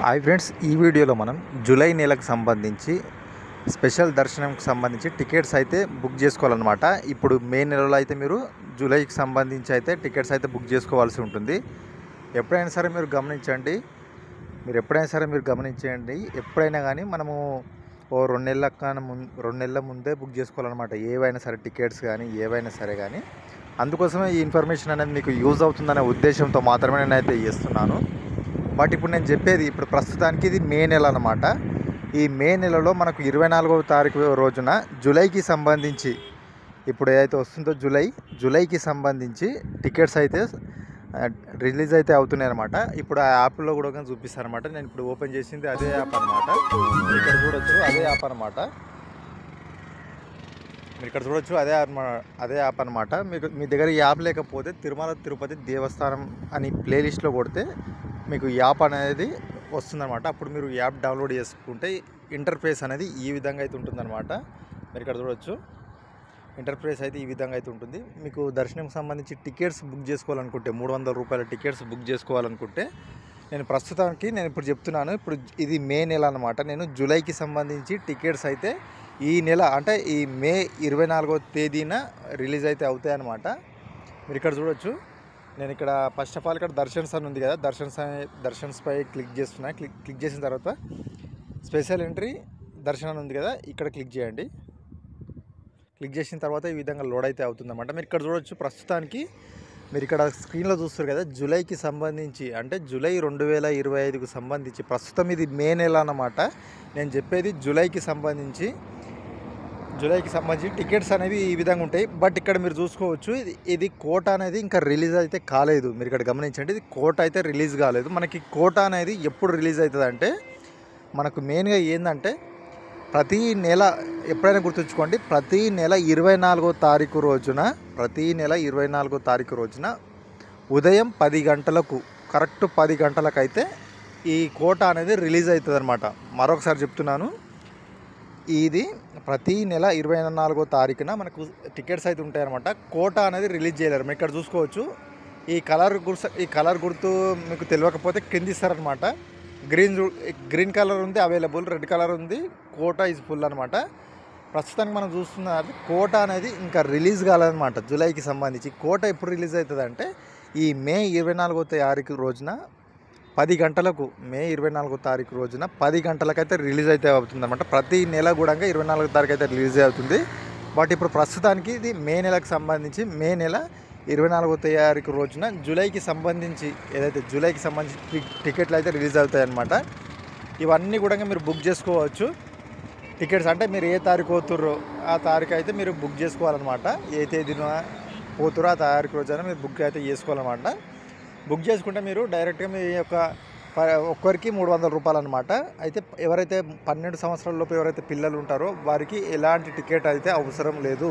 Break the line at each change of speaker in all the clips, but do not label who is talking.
Hi friends, ఈ వీడియోలో మనం జూలై నెలకు సంబంధించి స్పెషల్ దర్శనంకి సంబంధించి టికెట్స్ అయితే బుక్ చేసుకోవాలన్నమాట. ఇప్పుడు మే నెలలో అయితే మీరు జూలైకి సంబంధించి అయితే టికెట్స్ అయితే బుక్ చేసుకోవాల్సి ఉంటుంది. ఎప్పుడైనా సరే మీరు గమనించండి, ఎప్పుడైనా కానీ మనము ఓ 2 నెలల ముందే బుక్ చేసుకోవాలన్నమాట. ఏవైనా సరే టికెట్స్ కానీ ఏవైనా సరే కానీ. అందుకోసమే ఈ ఇన్ఫర్మేషన్ అనేది మీకు యూజ్ అవుతుందనే ఉద్దేశంతో మాత్రమే నేనైతే చేస్తున్నాను. బట్ ఇప్పుడు నేను చెప్పేది ప్రస్తుతానికి ఇది మే నెల అన్నమాట. ఈ మే నెలలో మనకు 24వ తారీఖు రోజున జూలైకి సంబంధించి ఇప్పుడు ఏదైతే వస్తుందో జూలైకి సంబంధించి టికెట్స్ అయితే రిలీజ్ అయితే అవుతున్నాయి అనమాట. ఇప్పుడు ఆ యాప్లో కూడా చూపిస్తాను అనమాట. నేను ఇప్పుడు ఓపెన్ చేసింది అదే యాప్ అనమాట. ఇక్కడ చూడొచ్చు అదే యాప్ అనమాట. మీరు ఇక్కడ చూడొచ్చు అదే యాప్ అనమాట. మీకు మీ దగ్గర ఈ యాప్ లేకపోతే తిరుమల తిరుపతి దేవస్థానం అని ప్లేలిస్ట్లో కొడితే మీకు యాప్ అనేది వస్తుందన్నమాట. అప్పుడు మీరు యాప్ డౌన్లోడ్ చేసుకుంటే ఇంటర్ఫేస్ అనేది ఈ విధంగా అయితే ఉంటుందన్నమాట. మీరు ఇక్కడ చూడొచ్చు ఇంటర్ఫేస్ అయితే ఈ విధంగా అయితే ఉంటుంది. మీకు దర్శనంకి సంబంధించి టికెట్స్ బుక్ చేసుకోవాలనుకుంటే 300 రూపాయల టికెట్స్ బుక్ చేసుకోవాలనుకుంటే నేను ఇప్పుడు చెప్తున్నాను. ఇప్పుడు ఇది మే నెల అనమాట. నేను జూలైకి సంబంధించి టికెట్స్ అయితే ఈ నెల అంటే ఈ మే 24వ తేదీన రిలీజ్ అయితే అవుతాయి అన్నమాట. మీరు ఇక్కడ చూడొచ్చు. నేను ఇక్కడ ఫస్ట్ ఆఫ్ ఆల్ ఇక్కడ దర్శన్స్ అని ఉంది కదా, దర్శన్స్ పై క్లిక్ చేస్తున్నా. క్లిక్ చేసిన తర్వాత స్పెషల్ ఎంట్రీ దర్శనం అని ఉంది కదా, ఇక్కడ క్లిక్ చేయండి. క్లిక్ చేసిన తర్వాత ఈ విధంగా లోడ్ అయితే అవుతుందన్నమాట. మీరు ఇక్కడ చూడొచ్చు. ప్రస్తుతానికి మీరు ఇక్కడ స్క్రీన్లో చూస్తారు కదా, జూలైకి సంబంధించి అంటే జూలై 2025కు సంబంధించి ప్రస్తుతం ఇది మే నెల అన్నమాట. నేను చెప్పేది జూలైకి సంబంధించి టికెట్స్ అనేవి ఈ విధంగా ఉంటాయి. బట్ ఇక్కడ మీరు చూసుకోవచ్చు, ఇది కోట అనేది ఇంకా రిలీజ్ అయితే కాలేదు. మీరు ఇక్కడ గమనించండి, ఇది కోట అయితే రిలీజ్ కాలేదు. మనకి కోట అనేది ఎప్పుడు రిలీజ్ అవుతుంది అంటే మనకు మెయిన్గా ఏంటంటే ప్రతి నెల ఎప్పుడైనా గుర్తుంచుకోండి, ప్రతి నెల 24వ తారీఖు రోజున ఉదయం 10 గంటలకు కరెక్ట్ 10 గంటలకైతే ఈ కోట అనేది రిలీజ్ అవుతుంది అనమాట. మరొకసారి చెప్తున్నాను, ఇది ప్రతి నెల 24వ తారీఖున మనకు టికెట్స్ అయితే ఉంటాయన్నమాట. కోట అనేది రిలీజ్ చేయలేరు. మీరు ఇక్కడ చూసుకోవచ్చు. ఈ కలర్ గుర్తు మీకు తెలియకపోతే కింద ఇస్తారనమాట. గ్రీన్ కలర్ ఉంది అవైలబుల్, రెడ్ కలర్ ఉంది, కోట ఈజ్ ఫుల్ అనమాట. ప్రస్తుతానికి మనం చూస్తున్నది కోట అనేది ఇంకా రిలీజ్ కాలేదన్నమాట. జూలైకి సంబంధించి కోట ఎప్పుడు రిలీజ్ అవుతుంది అంటే ఈ మే 24వ తారీఖు రోజున 10 గంటలకు మే 24వ తారీఖు రోజున 10 గంటలకైతే రిలీజ్ అయితే అవుతుందన్నమాట. ప్రతి నెల కూడా 24వ తారీఖు అయితే రిలీజ్ అవుతుంది. బట్ ఇప్పుడు ప్రస్తుతానికి ఇది మే నెలకు సంబంధించి మే నెల 24వ తారీఖు రోజున జూలైకి సంబంధించి టికెట్లు అయితే రిలీజ్ అవుతాయి అన్నమాట. ఇవన్నీ కూడా మీరు బుక్ చేసుకోవచ్చు. టికెట్స్ అంటే మీరు ఏ తారీఖు పోతుర్రో ఆ తారీఖు అయితే మీరు బుక్ చేసుకోవాలన్నమాట. ఏ తేదీన పోతురో ఆ తారీఖు రోజున మీరు బుక్ అయితే చేసుకోవాలన్నమాట. బుక్ చేసుకుంటే మీరు డైరెక్ట్గా మీ యొక్క ఒక్కరికి 300 రూపాయలు అనమాట. అయితే ఎవరైతే 12 సంవత్సరాల లోపు ఎవరైతే పిల్లలు ఉంటారో వారికి ఎలాంటి టికెట్ అయితే అవసరం లేదు.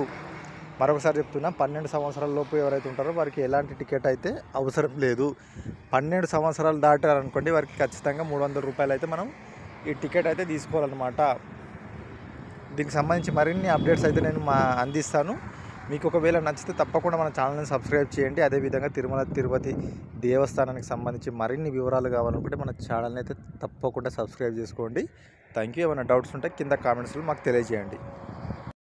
మరొకసారి చెప్తున్నా, 12 సంవత్సరాల లోపు ఎవరైతే ఉంటారో వారికి ఎలాంటి టికెట్ అయితే అవసరం లేదు. 12 సంవత్సరాలు దాటారనుకోండి, వారికి ఖచ్చితంగా 300 రూపాయలు అయితే మనం ఈ టికెట్ అయితే తీసుకోవాలన్నమాట. దీనికి సంబంధించి మరిన్ని అప్డేట్స్ అయితే నేను అందిస్తాను. మీకు ఒకవేళ నచ్చితే తప్పకుండా మన ఛానల్ని సబ్స్క్రైబ్ చేయండి. అదేవిధంగా తిరుమల తిరుపతి దేవస్థానానికి సంబంధించి మరిన్ని వివరాలు కావాలనుకుంటే మన ఛానల్ని అయితే తప్పకుండా సబ్స్క్రైబ్ చేసుకోండి. Thank you. ఏమైనా డౌట్స్ ఉంటే కింద కామెంట్స్లో మాకు తెలియజేయండి.